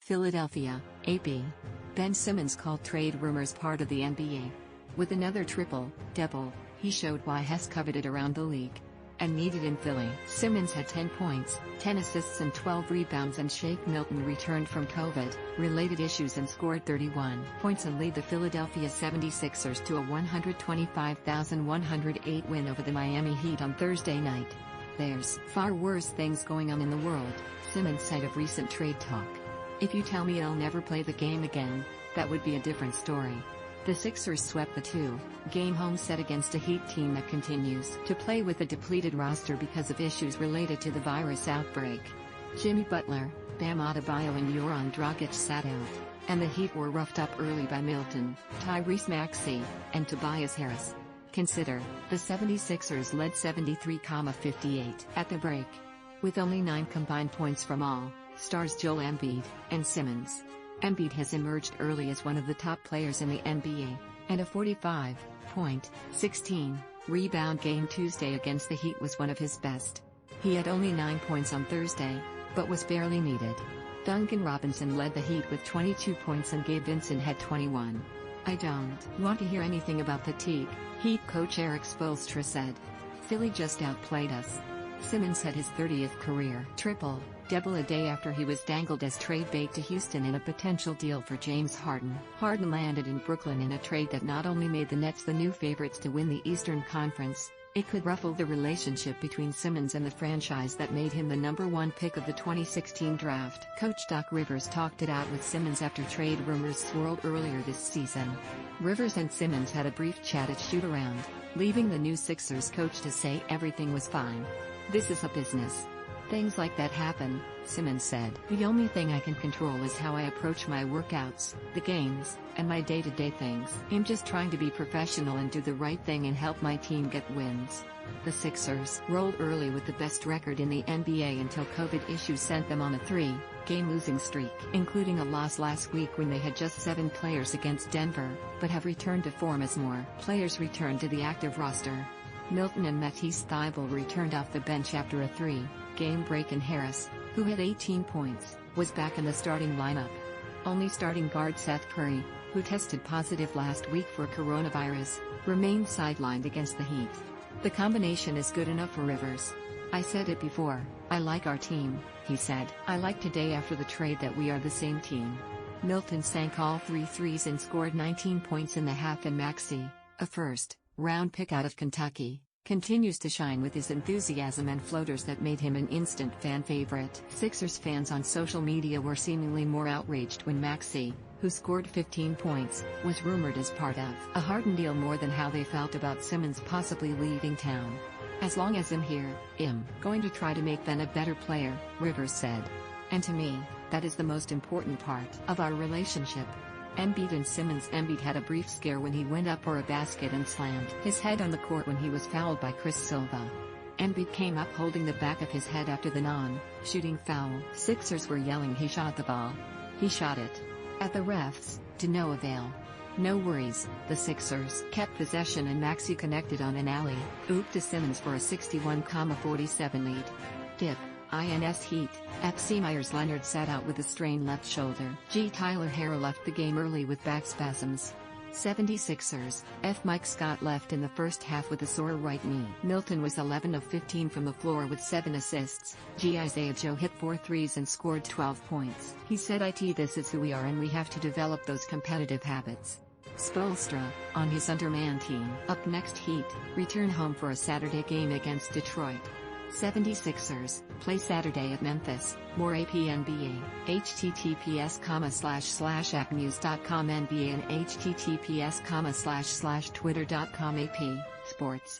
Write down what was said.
Philadelphia, AP. Ben Simmons called trade rumors part of the NBA. With another triple-double, he showed why he's coveted around the league and needed in Philly. Simmons had 10 points, 10 assists and 12 rebounds, and Shake Milton returned from COVID-related issues and scored 31 points and lead the Philadelphia 76ers to a 125,108 win over the Miami Heat on Thursday night. "There's far worse things going on in the world," Simmons said of recent trade talk. "If you tell me I'll never play the game again, that would be a different story." The Sixers swept the two-game home set against a Heat team that continues to play with a depleted roster because of issues related to the virus outbreak. Jimmy Butler, Bam Adebayo and Goran Dragic sat out, and the Heat were roughed up early by Milton, Tyrese Maxey, and Tobias Harris. Consider, the 76ers led 73-58 at the break. With only 9 combined points from all stars Joel Embiid and Simmons. Embiid has emerged early as one of the top players in the NBA, and a 45-point, 16-rebound game Tuesday against the Heat was one of his best. He had only 9 points on Thursday, but was barely needed. Duncan Robinson led the Heat with 22 points and Gabe Vincent had 21. "I don't want to hear anything about fatigue," Heat coach Erik Spoelstra said. "Philly just outplayed us." Simmons had his 30th career triple-double a day after he was dangled as trade bait to Houston in a potential deal for James Harden. Harden landed in Brooklyn in a trade that not only made the Nets the new favorites to win the Eastern Conference, it could ruffle the relationship between Simmons and the franchise that made him the #1 pick of the 2016 draft. Coach Doc Rivers talked it out with Simmons after trade rumors swirled earlier this season. Rivers and Simmons had a brief chat at shoot-around, leaving the new Sixers coach to say everything was fine. "This is a business. Things like that happen," Simmons said. "The only thing I can control is how I approach my workouts, the games, and my day-to-day things. I'm just trying to be professional and do the right thing and help my team get wins." The Sixers rolled early with the best record in the NBA until COVID issues sent them on a 3-game losing streak, including a loss last week when they had just 7 players against Denver, but have returned to form as more players returned to the active roster. Milton and Matisse Thybulle returned off the bench after a 3-game break, and Harris, who had 18 points, was back in the starting lineup. Only starting guard Seth Curry, who tested positive last week for coronavirus, remained sidelined against the Heat. "The combination is good enough for Rivers. I said it before, I like our team," he said. "I like today after the trade that we are the same team." Milton sank all 3 threes and scored 19 points in the half, and Maxey, a first-round pick out of Kentucky, continues to shine with his enthusiasm and floaters that made him an instant fan favorite. Sixers fans on social media were seemingly more outraged when Maxey, who scored 15 points, was rumored as part of a Harden deal more than how they felt about Simmons possibly leaving town. "As long as I'm here, I'm going to try to make Ben a better player," Rivers said. "And to me, that is the most important part of our relationship." Embiid and Simmons. Embiid had a brief scare when he went up for a basket and slammed his head on the court when he was fouled by Chris Silva. Embiid came up holding the back of his head after the non-shooting foul. Sixers were yelling he shot the ball. He shot it. At the refs, to no avail. "No worries," the Sixers kept possession and Maxey connected on an alley-oop to Simmons for a 61-47 lead. Dip. INS Heat, FC Myers Leonard sat out with a strained left shoulder. Tyler Herro left the game early with back spasms. 76ers, Mike Scott left in the first half with a sore right knee. Milton was 11 of 15 from the floor with 7 assists. Isaiah Joe hit 4 threes and scored 12 points. He said, "This is who we are and we have to develop those competitive habits." Spoelstra, on his undermanned team. Up next, Heat return home for a Saturday game against Detroit. 76ers play Saturday at Memphis. More AP NBA, https://appnews.com NBA and https://twitter.com AP Sports.